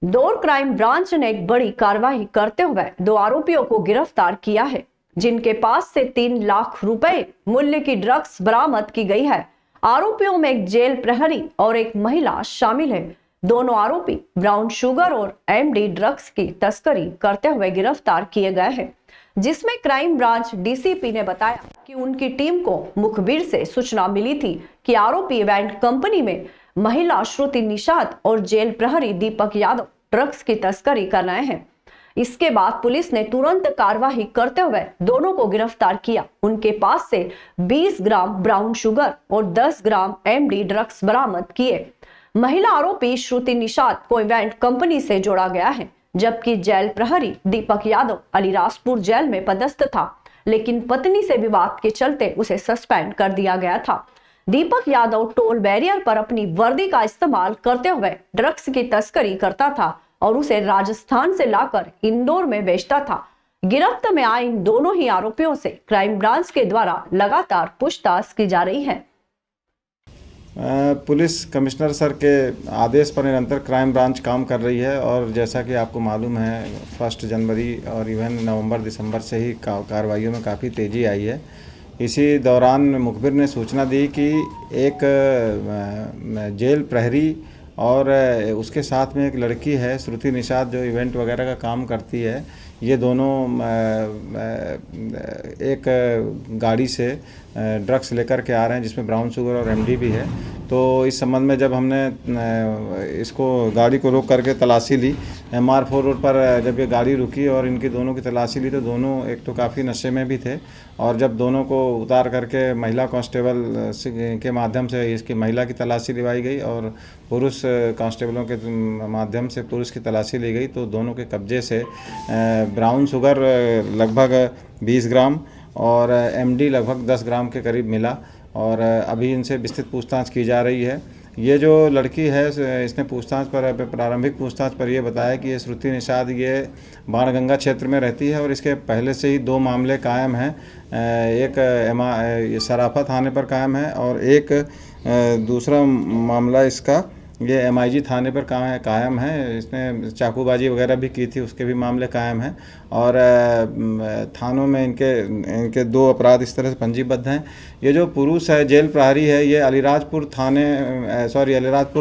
दौर crime branch ने एक बड़ी कार्रवाई करते हुए 2 आरोपियों को गिरफ्तार किया है, जिनके पास से 3 लाख रुपए मूल्य की ड्रग्स बरामद की गई है। आरोपियों में एक जेल प्रहरी और एक महिला शामिल है। दोनों आरोपी ब्राउन शुगर और एमडी ड्रग्स की तस्करी करते हुए गिरफ्तार किए गए हैं, जिसमें क्राइम ब्रांच डीसीपी ने बताया कि उनकी टीम को मुखबिर से सूचना मिली थी कि आरोपी इवेंट कंपनी में महिला श्रुति निषाद और जेल प्रहरी दीपक यादव ड्रग्स की तस्करी कर रहे हैं। इसके बाद पुलिस ने तुरंत कार्रवाई करते हुए दोनों को गिरफ्तार किया। उनके पास से 20 ग्राम ब्राउन शुगर और 10 ग्राम एमडी ड्रग्स बरामद किए। महिला आरोपी श्रुति निषाद को इवेंट कंपनी से जोड़ा गया है, जबकि जेल प्रहरी दीपक यादव अलीराजपुर जेल में पदस्थ था, लेकिन पत्नी से विवाद के चलते उसे सस्पेंड कर दिया गया था। दीपक यादव टोल बैरियर पर अपनी वर्दी का इस्तेमाल करते हुए ड्रग्स की तस्करी करता था और उसे राजस्थान से लाकर इंदौर में बेचता था। गिरफ्त में आए इन दोनों ही आरोपियों से क्राइम ब्रांच के द्वारा लगातार पूछताछ की जा रही है। पुलिस कमिश्नर सर के आदेश पर निरंतर क्राइम ब्रांच काम कर रही है और जैसा कि आपको मालूम है 1 जनवरी और इवन नवंबर दिसंबर से ही कार्रवाइयों में काफ़ी तेज़ी आई है। इसी दौरान मुखबिर ने सूचना दी कि एक जेल प्रहरी और उसके साथ में एक लड़की है श्रुति निषाद, जो इवेंट वगैरह का काम करती है। ये दोनों एक गाड़ी से ड्रग्स लेकर के आ रहे हैं, जिसमें ब्राउन शुगर और एमडी भी है। तो इस संबंध में जब हमने इसको गाड़ी को रोक करके तलाशी ली, MR4 रोड पर जब ये गाड़ी रुकी और इनकी दोनों की तलाशी ली, तो दोनों एक तो काफ़ी नशे में भी थे। और जब दोनों को उतार करके महिला कांस्टेबल के माध्यम से इसकी महिला की तलाशी लिवाई गई और पुरुष कांस्टेबलों के माध्यम से पुरुष की तलाशी ली गई, तो दोनों के कब्जे से ब्राउन शुगर लगभग 20 ग्राम और एमडी लगभग 10 ग्राम के करीब मिला और अभी इनसे विस्तृत पूछताछ की जा रही है। ये जो लड़की है इसने प्रारंभिक पूछताछ पर यह बताया कि ये श्रुति निषाद ये बाणगंगा क्षेत्र में रहती है और इसके पहले से ही 2 मामले कायम हैं। एक सराफा थाने पर कायम है और एक दूसरा मामला इसका ये MIG थाने पर कायम है। इसने चाकूबाजी वगैरह भी की थी, उसके भी मामले कायम हैं और थानों में इनके 2 अपराध इस तरह से पंजीबद्ध हैं। ये जो पुरुष है जेल प्रहरी है, ये अलीराजपुर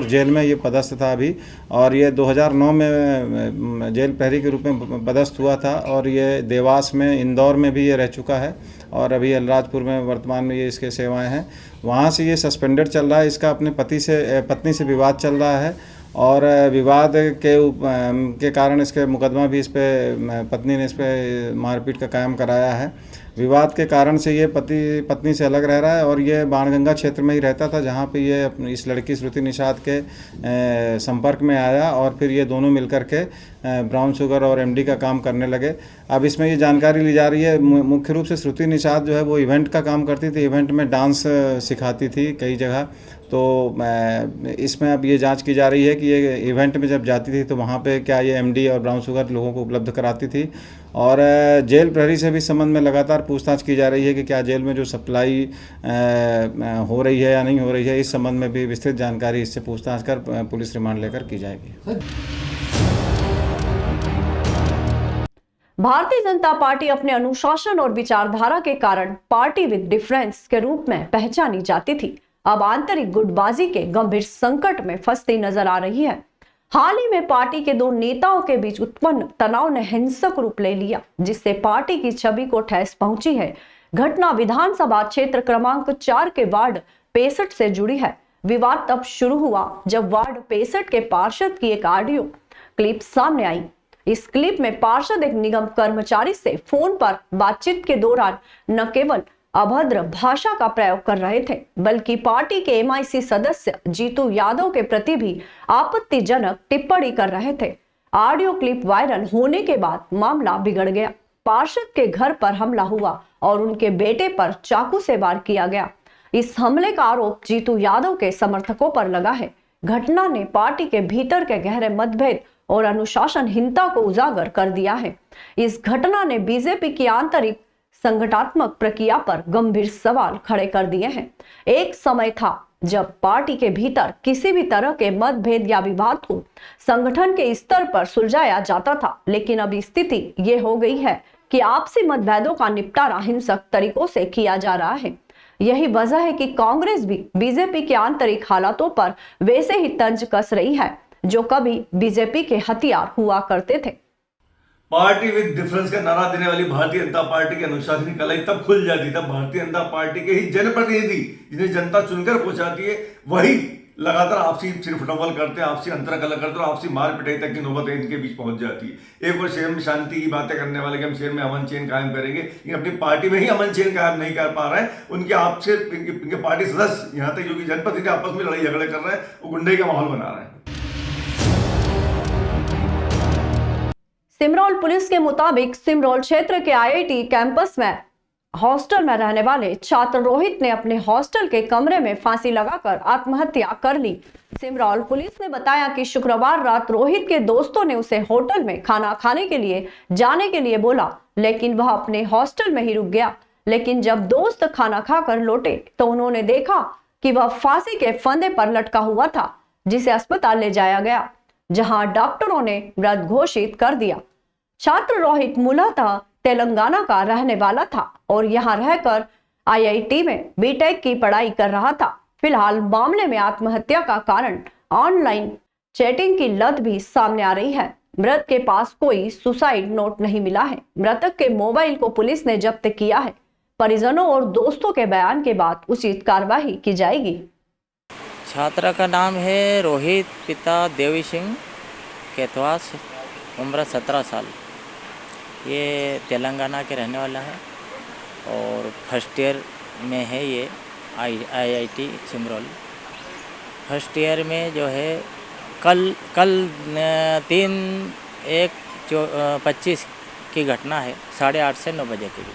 जेल में ये पदस्थ था अभी, और ये 2009 में जेल प्रहरी के रूप में पदस्थ हुआ था और ये देवास में, इंदौर में भी ये रह चुका है और अभी अलीराजपुर में वर्तमान में ये इसके सेवाएं हैं। वहाँ से ये सस्पेंडेड चल रहा है। इसका अपने पत्नी से विवाद चल रहा है और विवाद के कारण इसके मुकदमा भी इस पर पत्नी ने इस पर मारपीट का कायम कराया है। विवाद के कारण से ये पत्नी से अलग रह रहा है और ये बाणगंगा क्षेत्र में ही रहता था, जहाँ पे ये इस लड़की श्रुति निषाद के संपर्क में आया और फिर ये दोनों मिलकर के ब्राउन शुगर और एमडी का काम करने लगे। अब इसमें ये जानकारी ली जा रही है, मुख्य रूप से श्रुति निषाद जो है वो इवेंट का काम करती थी, इवेंट में डांस सिखाती थी कई जगह। तो इसमें अब ये जांच की जा रही है कि ये इवेंट में जब जाती थी तो वहाँ पे क्या ये एमडी और ब्राउन शुगर लोगों को उपलब्ध कराती थी। और जेल प्रहरी से भी इस संबंध में लगातार पूछताछ की जा रही है कि क्या जेल में जो सप्लाई हो रही है या नहीं हो रही है। इस संबंध में भी विस्तृत जानकारी इससे पूछताछ कर पुलिस रिमांड लेकर की जाएगी। भारतीय जनता पार्टी अपने अनुशासन और विचारधारा के कारण पार्टी विद डिफरेंस के रूप में पहचानी जाती थी, अब आंतरिक गुटबाजी के गंभीर संकट में फंसती नजर आ रही है। हाल ही में पार्टी के 2 नेताओं के बीच उत्पन्न तनाव ने हिंसक रूप ले लिया, जिससे पार्टी की छवि को ठेस पहुंची है। घटना विधानसभा क्षेत्र क्रमांक 4 के वार्ड 65 से जुड़ी है। विवाद तब शुरू हुआ जब वार्ड 65 के पार्षद की एक ऑडियो क्लिप सामने आई। इस क्लिप में पार्षद एक निगम कर्मचारी से फोन पर बातचीत के दौरान न केवल अभद्र भाषा का प्रयोग कर रहे थे, बल्कि पार्टी के MIC सदस्य जीतू यादव के प्रति भी आपत्तिजनक टिप्पणी कर रहे थे। ऑडियो क्लिप वायरल होने के बाद मामला बिगड़ गया। पार्षद के घर पर हमला हुआ और उनके बेटे पर चाकू से वार किया गया। इस हमले का आरोप जीतू यादव के समर्थकों पर लगा है। घटना ने पार्टी के भीतर के गहरे मतभेद और अनुशासनहीनता को उजागर कर दिया है। इस घटना ने बीजेपी की आंतरिक संगठनात्मक प्रक्रिया पर गंभीर सवाल खड़े कर दिए हैं। एक समय था जब पार्टी के भीतर किसी भी तरह के मतभेद या विवाद को संगठन के स्तर पर सुलझाया जाता था, लेकिन अब स्थिति ये हो गई है कि आपसी मतभेदों का निपटारा हिंसक तरीकों से किया जा रहा है। यही वजह है कि कांग्रेस भी बीजेपी के आंतरिक हालातों पर वैसे ही तंज कस रही है जो कभी बीजेपी के हथियार हुआ करते थे। पार्टी विद डिफरेंस का नारा देने वाली भारतीय जनता पार्टी की अनुशासनिक कलाई तब खुल जाती, तब भारतीय जनता पार्टी के ही जनप्रतिनिधि जिन्हें जनता चुनकर पहुंचाती है वही लगातार आपसी सिरफटवल करते हैं, आपसी अंतरकलह करते हैं और आपसी मार पिटाई तक की नौबत इनके बीच पहुंच जाती है। एक बार शहर में शांति की बातें करने वाले कि हम शहर में अमन चैन कायम करेंगे, लेकिन अपनी पार्टी में ही अमन चैन कायम नहीं कर पा रहे हैं। उनके आपसे इनके पार्टी सदस्य यहाँ तक जो कि जनप्रतिनिधि आपस में लड़ाई झगड़े कर रहे हैं, वो गुंडे का माहौल बना रहे हैं। सिमरौल पुलिस के मुताबिक सिमरौल क्षेत्र के आईआईटी कैंपस में हॉस्टल में रहने वाले छात्र रोहित ने अपने हॉस्टल के कमरे में फांसी लगाकर आत्महत्या कर ली। सिमरौल पुलिस ने बताया कि शुक्रवार रात रोहित के दोस्तों ने उसे होटल में खाना खाने के लिए जाने के लिए बोला, लेकिन वह अपने हॉस्टल में ही रुक गया। लेकिन जब दोस्त खाना खाकर लौटे तो उन्होंने देखा कि वह फांसी के फंदे पर लटका हुआ था, जिसे अस्पताल ले जाया गया, जहां डॉक्टरों ने मृत घोषित कर दिया। छात्र रोहित मूलतः तेलंगाना का रहने वाला था और यहां रहकर आईआईटी में बीटेक की पढ़ाई कर रहा था। फिलहाल मामले में आत्महत्या का कारण ऑनलाइन चैटिंग की लत भी सामने आ रही है। मृत के पास कोई सुसाइड नोट नहीं मिला है। मृतक के मोबाइल को पुलिस ने जब्त किया है। परिजनों और दोस्तों के बयान के बाद उचित कार्रवाई की जाएगी। छात्र का नाम है रोहित, पिता देवी सिंह केतवास, उम्र 17 साल। ये तेलंगाना के रहने वाला है और फर्स्ट ईयर में है। ये आईआईटी सिमरौल फर्स्ट ईयर में जो है कल 3/1/25 की घटना है। 8:30 से 9 बजे के बीच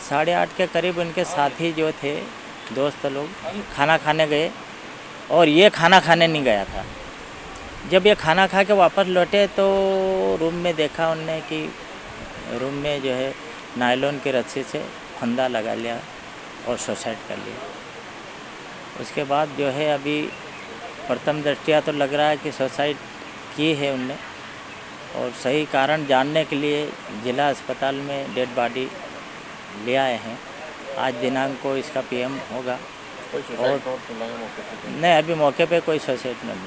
8:30 के करीब उनके साथी जो थे दोस्त लोग खाना खाने गए और ये खाना खाने नहीं गया था। जब ये खाना खा के वापस लौटे तो रूम में देखा उनने कि रूम में जो है नायलॉन की रस्सी से फंदा लगा लिया और सुसाइड कर लिया। उसके बाद जो है अभी प्रथम दृष्टया तो लग रहा है कि सुसाइड की है उनने, और सही कारण जानने के लिए जिला अस्पताल में डेड बॉडी ले आए हैं। आज दिनांक को इसका पीएम होगा। और नहीं, अभी मौके पे कोई सुसाइड नहीं।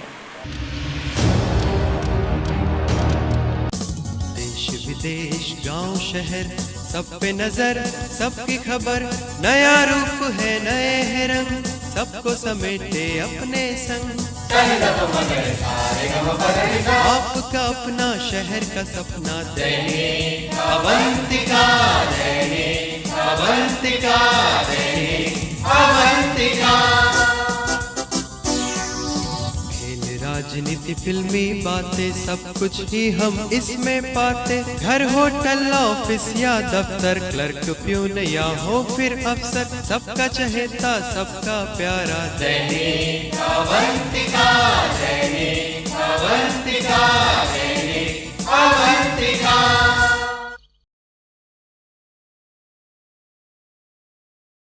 विदेश गांव शहर सब पे नजर, सबकी खबर, नया रूप है नए है रंग, सबको समेटे अपने संग। आपका अपना शहर का सपना दैनिक अवंतिका, दैनिक अवंतिका, दैनिक अवंतिका। राजनीति, फिल्मी बातें, सब कुछ ही हम इसमें पाते। घर, होटल, ऑफिस या दफ्तर, क्लर्क, प्यून या हो फिर अफसर, सबका चहेता सबका प्यारा दैनिक अवंतिका।